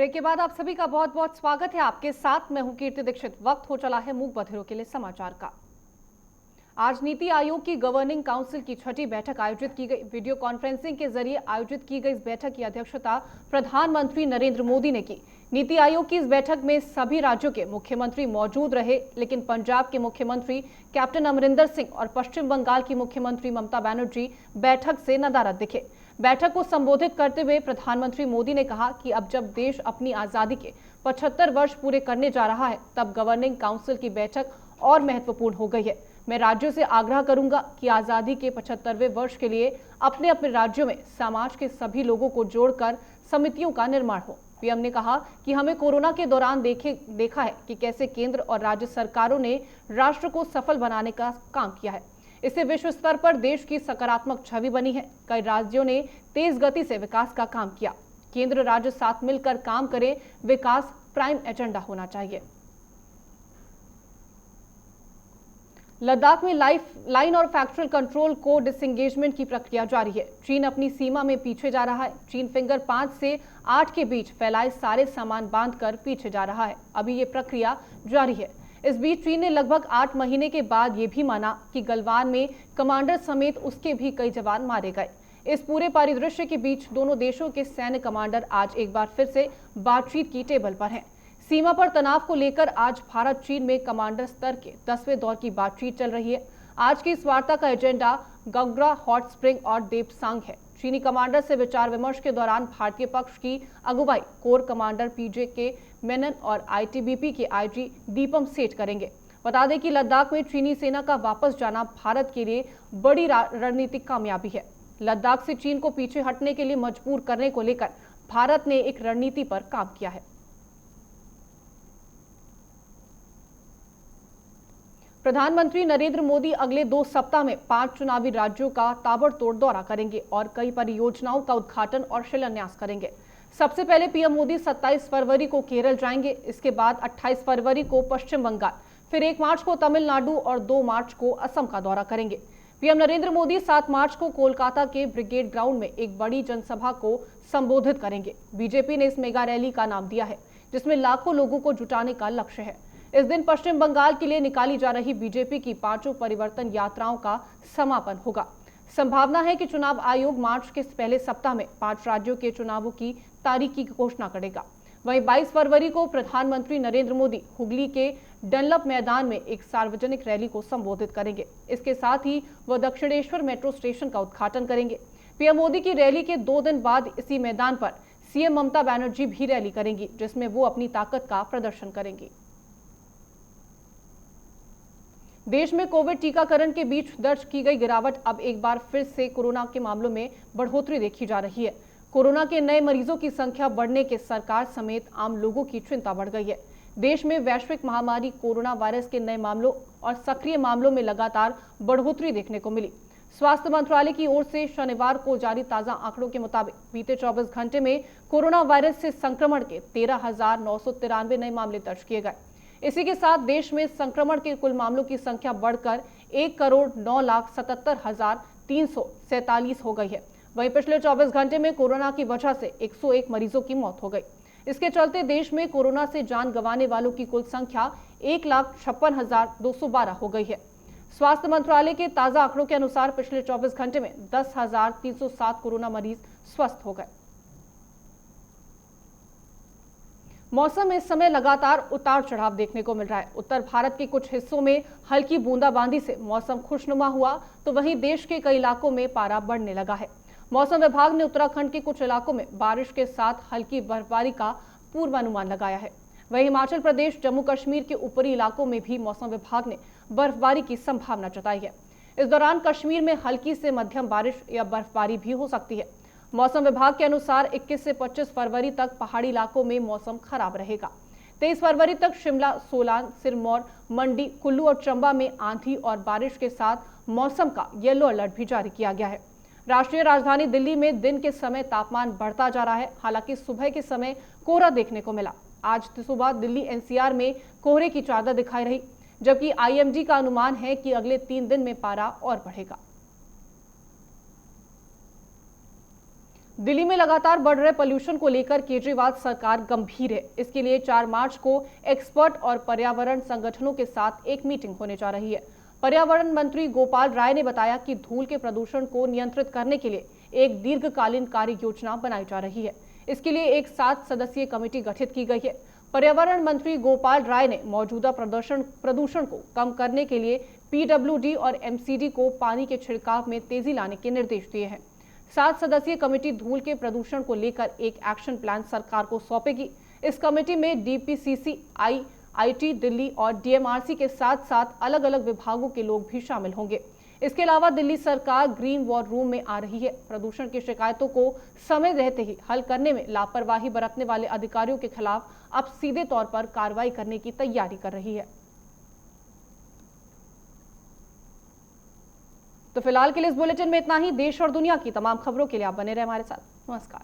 Break के बाद आप सभी का बहुत बहुत स्वागत है। आपके साथ मैं हूं कीर्ति दीक्षित। वक्त हो चला है मूक बधिरों के लिए समाचार का। आज नीति आयोग की गवर्निंग काउंसिल की छठी बैठक आयोजित की गई। वीडियो कॉन्फ्रेंसिंग के जरिए आयोजित की गई इस बैठक की अध्यक्षता प्रधानमंत्री नरेंद्र मोदी ने की। नीति आयोग की इस बैठक में सभी राज्यों के मुख्यमंत्री मौजूद रहे, लेकिन पंजाब के मुख्यमंत्री कैप्टन अमरिंदर सिंह और पश्चिम बंगाल की मुख्यमंत्री ममता बनर्जी बैठक से नदारद दिखे। बैठक को संबोधित करते हुए प्रधानमंत्री मोदी ने कहा कि अब जब देश अपनी आजादी के 75 वर्ष पूरे करने जा रहा है, तब गवर्निंग काउंसिल की बैठक और महत्वपूर्ण हो गई है। मैं राज्यों से आग्रह करूंगा कि आजादी के 75वें वर्ष के लिए अपने अपने राज्यों में समाज के सभी लोगों को जोड़कर समितियों का निर्माण हो। पीएम ने कहा कि हमें कोरोना के दौरान देखा है कि कैसे केंद्र और राज्य सरकारों ने राष्ट्र को सफल बनाने का काम किया है। इससे विश्व स्तर पर देश की सकारात्मक छवि बनी है। कई राज्यों ने तेज गति से विकास का काम किया। केंद्र राज्य साथ मिलकर काम करें, विकास प्राइम एजेंडा होना चाहिए। लद्दाख में लाइन और फैक्चुअल कंट्रोल को डिसएंगेजमेंट की प्रक्रिया जारी है। चीन अपनी सीमा में पीछे जा रहा है। चीन फिंगर 5 से 8 के बीच फैलाए सारे सामान बांधकर पीछे जा रहा है। अभी ये प्रक्रिया जारी है। इस बीच चीन ने लगभग 8 महीने के बाद ये भी माना कि गलवान में कमांडर समेत उसके भी कई जवान मारे गए। इस पूरे परिदृश्य के बीच दोनों देशों के सैन्य कमांडर आज एक बार फिर से बातचीत की टेबल पर हैं। सीमा पर तनाव को लेकर आज भारत चीन में कमांडर स्तर के 10वें दौर की बातचीत चल रही है। आज की इस वार्ता का एजेंडा गंगरा, हॉट स्प्रिंग और देपसांग है। चीनी कमांडर से विचार विमर्श के दौरान भारतीय पक्ष की अगुवाई कोर कमांडर पीजे के मेनन और आईटीबीपी के आईजी दीपम सेठ करेंगे। बता दें कि लद्दाख में चीनी सेना का वापस जाना भारत के लिए बड़ी रणनीतिक कामयाबी है। लद्दाख से चीन को पीछे हटने के लिए मजबूर करने को लेकर भारत ने एक रणनीति पर काम किया है। प्रधानमंत्री नरेंद्र मोदी अगले 2 सप्ताह में 5 चुनावी राज्यों का ताबड़तोड़ दौरा करेंगे और कई परियोजनाओं का उद्घाटन और शिलान्यास करेंगे। सबसे पहले पीएम मोदी 27 फरवरी को केरल जाएंगे। इसके बाद 28 फरवरी को पश्चिम बंगाल, फिर 1 मार्च को तमिलनाडु और 2 मार्च को असम का दौरा करेंगे। पीएम नरेंद्र मोदी 7 मार्च को कोलकाता के ब्रिगेड ग्राउंड में एक बड़ी जनसभा को संबोधित करेंगे। बीजेपी ने इस मेगा रैली का नाम दिया है, जिसमें लाखों लोगों को जुटाने का लक्ष्य है। इस दिन पश्चिम बंगाल के लिए निकाली जा रही बीजेपी की 5 परिवर्तन यात्राओं का समापन होगा। संभावना है कि चुनाव आयोग मार्च के पहले सप्ताह में 5 राज्यों के चुनावों की तारीख की घोषणा करेगा। वहीं 22 फरवरी को प्रधानमंत्री नरेंद्र मोदी हुगली के डनलप मैदान में एक सार्वजनिक रैली को संबोधित करेंगे। इसके साथ ही वह दक्षिणेश्वर मेट्रो स्टेशन का उद्घाटन करेंगे। पीएम मोदी की रैली के 2 दिन बाद इसी मैदान पर सीएम ममता बनर्जी भी रैली करेंगी, जिसमें वो अपनी ताकत का प्रदर्शन करेंगी। देश में कोविड टीकाकरण के बीच दर्ज की गई गिरावट। अब एक बार फिर से कोरोना के मामलों में बढ़ोतरी देखी जा रही है। कोरोना के नए मरीजों की संख्या बढ़ने के सरकार समेत आम लोगों की चिंता बढ़ गई है। देश में वैश्विक महामारी कोरोना वायरस के नए मामलों और सक्रिय मामलों में लगातार बढ़ोतरी देखने को मिली। स्वास्थ्य मंत्रालय की ओर से शनिवार को जारी ताजा आंकड़ों के मुताबिक बीते 24 घंटे में कोरोना वायरस से संक्रमण के 13,993 नए मामले दर्ज किए गए। इसी के साथ देश में संक्रमण के कुल मामलों की संख्या बढ़कर 1,09,77,347 हो गई है। वहीं पिछले 24 घंटे में कोरोना की वजह से 101 मरीजों की मौत हो गई। इसके चलते देश में कोरोना से जान गंवाने वालों की कुल संख्या 1,56,212 हो गई है। स्वास्थ्य मंत्रालय के ताजा आंकड़ों के अनुसार पिछले 24 घंटे में 10,307 कोरोना मरीज स्वस्थ हो गए। मौसम इस समय लगातार उतार चढ़ाव देखने को मिल रहा है। उत्तर भारत के कुछ हिस्सों में हल्की बूंदाबांदी से मौसम खुशनुमा हुआ, तो वहीं देश के कई इलाकों में पारा बढ़ने लगा है। मौसम विभाग ने उत्तराखंड के कुछ इलाकों में बारिश के साथ हल्की बर्फबारी का पूर्वानुमान लगाया है। वहीं हिमाचल प्रदेश, जम्मू कश्मीर के ऊपरी इलाकों में भी मौसम विभाग ने बर्फबारी की संभावना जताई है। इस दौरान कश्मीर में हल्की से मध्यम बारिश या बर्फबारी भी हो सकती है। मौसम विभाग के अनुसार 21 से 25 फरवरी तक पहाड़ी इलाकों में मौसम खराब रहेगा। 23 फरवरी तक शिमला, सोलान, सिरमौर, मंडी, कुल्लू और चंबा में आंधी और बारिश के साथ मौसम का येलो अलर्ट भी जारी किया गया है। राष्ट्रीय राजधानी दिल्ली में दिन के समय तापमान बढ़ता जा रहा है। हालांकि सुबह के समय कोहरा देखने को मिला। आज सुबह दिल्ली एनसीआर में कोहरे की चादर दिखाई रही, जबकि आईएमडी का अनुमान है कि अगले 3 दिन में पारा और बढ़ेगा। दिल्ली में लगातार बढ़ रहे पोल्यूशन को लेकर केजरीवाल सरकार गंभीर है। इसके लिए 4 मार्च को एक्सपर्ट और पर्यावरण संगठनों के साथ एक मीटिंग होने जा रही है। पर्यावरण मंत्री गोपाल राय ने बताया कि धूल के प्रदूषण को नियंत्रित करने के लिए एक दीर्घकालीन कार्य योजना बनाई जा रही है। इसके लिए एक 7 सदस्यीय कमेटी गठित की गई है। पर्यावरण मंत्री गोपाल राय ने मौजूदा प्रदूषण को कम करने के लिए पीडब्ल्यूडी और एमसीडी को पानी के छिड़काव में तेजी लाने के निर्देश दिए हैं। 7 सदस्यीय कमेटी धूल के प्रदूषण को लेकर एक एक्शन प्लान सरकार को सौंपेगी। इस कमेटी में डीपीसीसी, आईआईटी दिल्ली और डीएमआरसी के साथ साथ अलग अलग विभागों के लोग भी शामिल होंगे। इसके अलावा दिल्ली सरकार ग्रीन वॉर रूम में आ रही है। प्रदूषण की शिकायतों को समय रहते ही हल करने में लापरवाही बरतने वाले अधिकारियों के खिलाफ अब सीधे तौर पर कार्रवाई करने की तैयारी कर रही है। तो फिलहाल के लिए इस बुलेटिन में इतना ही। देश और दुनिया की तमाम खबरों के लिए आप बने रहे हमारे साथ। नमस्कार।